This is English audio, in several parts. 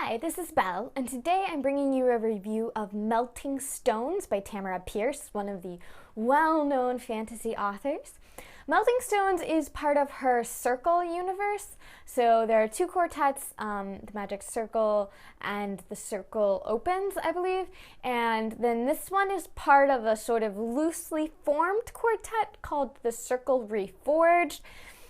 Hi, this is Belle, and today I'm bringing you a review of Melting Stones by Tamara Pierce, one of the well-known fantasy authors. Melting Stones is part of her Circle universe, so there are two quartets, the Magic Circle and the Circle Opens, I believe, and then this one is part of a sort of loosely formed quartet called the Circle Reforged.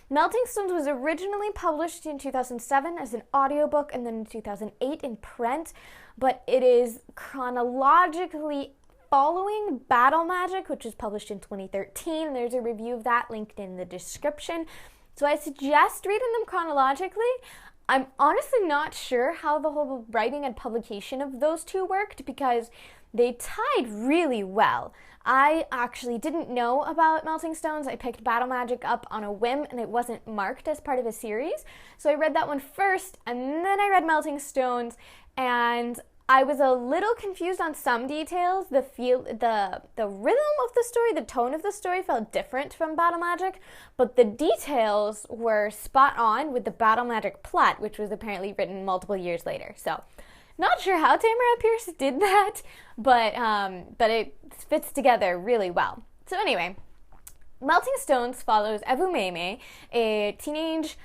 Melting Stones was originally published in 2007 as an audiobook and then in 2008 in print, but it is chronologically following Battle Magic, which was published in 2013. There's a review of that linked in the description. So I suggest reading them chronologically. I'm honestly not sure how the whole writing and publication of those two worked because they tied really well. I actually didn't know about Melting Stones. I picked Battle Magic up on a whim and it wasn't marked as part of a series. So I read that one first and then I read Melting Stones and I was a little confused on some details. The rhythm of the story, the tone of the story felt different from Battle Magic, but the details were spot on with the Battle Magic plot, which was apparently written multiple years later. So not sure how Tamara Pierce did that, but it fits together really well. So anyway, Melting Stones follows Evumeme, a teenage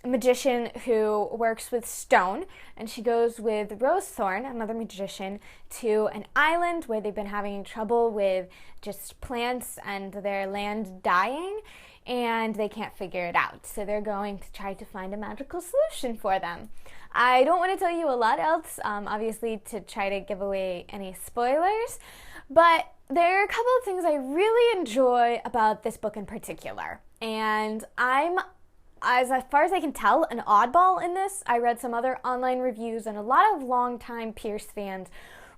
magician who works with stone, and she goes with Rosethorn, another magician, to an island where they've been having trouble with just plants and their land dying, and they can't figure it out. So they're going to try to find a magical solution for them. I don't want to tell you a lot else, obviously, to try to give away any spoilers, but there are a couple of things I really enjoy about this book in particular. And I'm, as far as I can tell, an oddball in this. I read some other online reviews, and a lot of longtime Pierce fans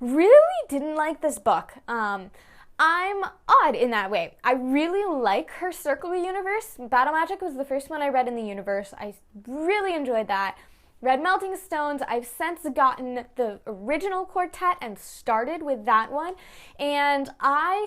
really didn't like this book. I'm odd in that way. I really like her Circle universe. Battle Magic was the first one I read in the universe. I really enjoyed that. Read Melting Stones. I've since gotten the original quartet and started with that one. And I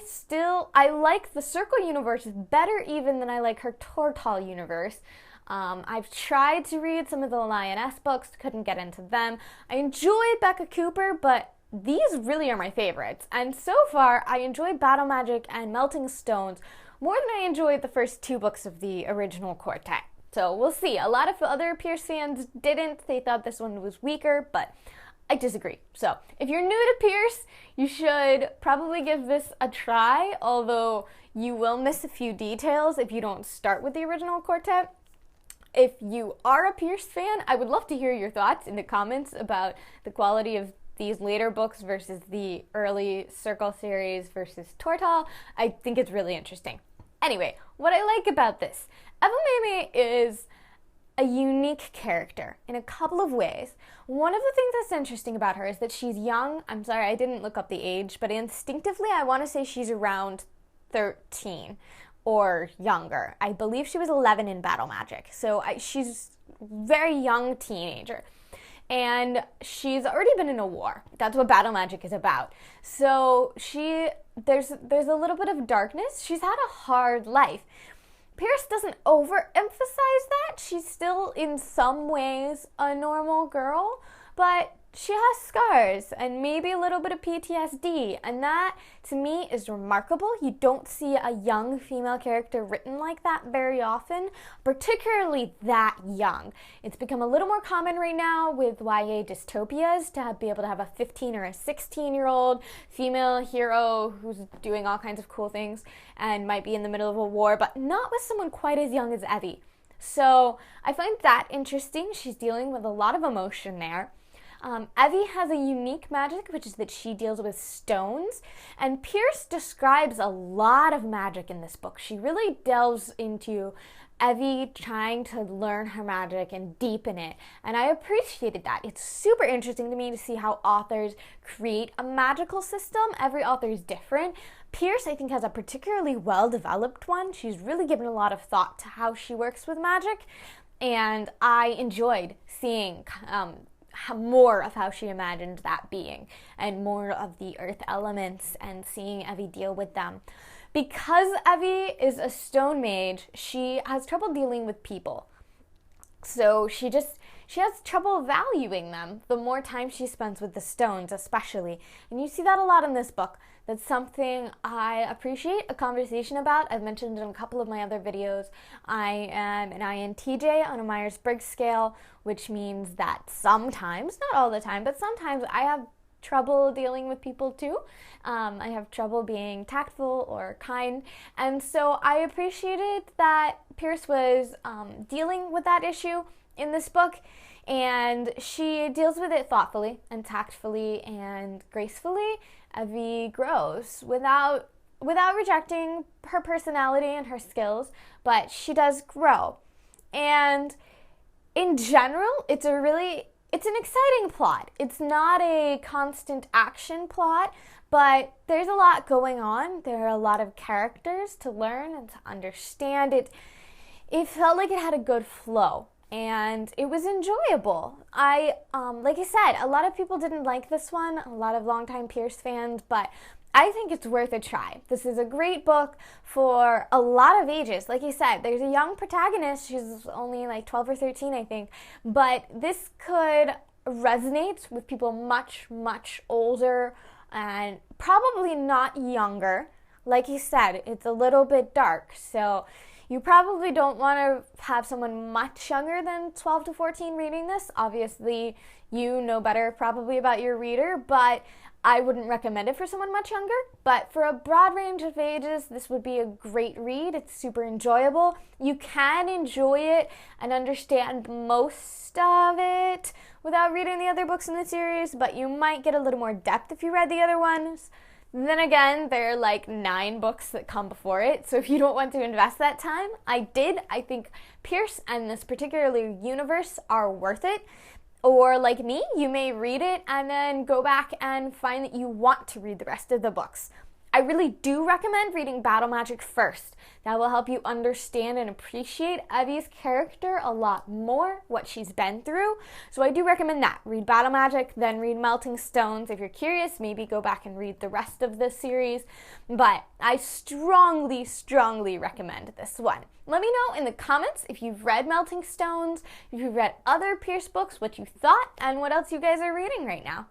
like the Circle universe better even than I like her Tortall universe. I've tried to read some of the Lioness books, couldn't get into them. I enjoyed Becca Cooper, but these really are my favorites. And so far, I enjoyed Battle Magic and Melting Stones more than I enjoyed the first two books of the original quartet. So we'll see. A lot of other Pierce fans didn't. They thought this one was weaker, but I disagree. So if you're new to Pierce, you should probably give this a try, although you will miss a few details if you don't start with the original quartet. If you are a Pierce fan, I would love to hear your thoughts in the comments about the quality of these later books versus the early Circle series versus Tortall. I think it's really interesting. Anyway, what I like about this, Evumeme is a unique character in a couple of ways. One of the things that's interesting about her is that she's young. I'm sorry, I didn't look up the age, but instinctively I want to say she's around 13 or younger. I believe she was 11 in Battle Magic, so she's a very young teenager. And she's already been in a war. That's what Battle Magic is about. So there's a little bit of darkness. She's had a hard life. Pierce doesn't overemphasize that. She's still in some ways a normal girl, but she has scars and maybe a little bit of PTSD, and that to me is remarkable. You don't see a young female character written like that very often, particularly that young. It's become a little more common right now with YA dystopias to be able to have a 15 or a 16-year-old female hero who's doing all kinds of cool things and might be in the middle of a war, but not with someone quite as young as Evie. So I find that interesting. She's dealing with a lot of emotion there. Evie has a unique magic, which is that she deals with stones, and Pierce describes a lot of magic in this book. She really delves into Evie trying to learn her magic and deepen it, and I appreciated that. It's super interesting to me to see how authors create a magical system. Every author is different. Pierce, I think, has a particularly well-developed one. She's really given a lot of thought to how she works with magic, and I enjoyed seeing more of how she imagined that being and more of the earth elements and seeing Evie deal with them. Because Evie is a stone mage, she has trouble dealing with people. So she she has trouble valuing them the more time she spends with the stones, especially. And you see that a lot in this book. That's something I appreciate a conversation about. I've mentioned in a couple of my other videos. I am an INTJ on a Myers-Briggs scale, which means that sometimes, not all the time, but sometimes I have trouble dealing with people too. I have trouble being tactful or kind. And so I appreciated that Pierce was dealing with that issue in this book. And she deals with it thoughtfully and tactfully and gracefully. Evie grows without rejecting her personality and her skills, but she does grow. And in general, it's an exciting plot. It's not a constant action plot, but there's a lot going on. There are a lot of characters to learn and to understand. It felt like it had a good flow. And it was enjoyable. Like I said, a lot of people didn't like this one, a lot of longtime Pierce fans, but I think it's worth a try. This is a great book for a lot of ages. Like I said, there's a young protagonist. She's only like 12 or 13, I think. But this could resonate with people much, much older and probably not younger. Like you said, it's a little bit dark, so you probably don't want to have someone much younger than 12 to 14 reading this. Obviously, you know better probably about your reader, but I wouldn't recommend it for someone much younger. But for a broad range of ages, this would be a great read. It's super enjoyable. You can enjoy it and understand most of it without reading the other books in the series, but you might get a little more depth if you read the other ones. Then again, there are like 9 books that come before it, so if you don't want to invest that time, I think Pierce and this particular universe are worth it. Or like me, you may read it and then go back and find that you want to read the rest of the books. I really do recommend reading Battle Magic first. That will help you understand and appreciate Evie's character a lot more, what she's been through. So I do recommend that. Read Battle Magic, then read Melting Stones. If you're curious, maybe go back and read the rest of the series. But I strongly, strongly recommend this one. Let me know in the comments if you've read Melting Stones, if you've read other Pierce books, what you thought, and what else you guys are reading right now.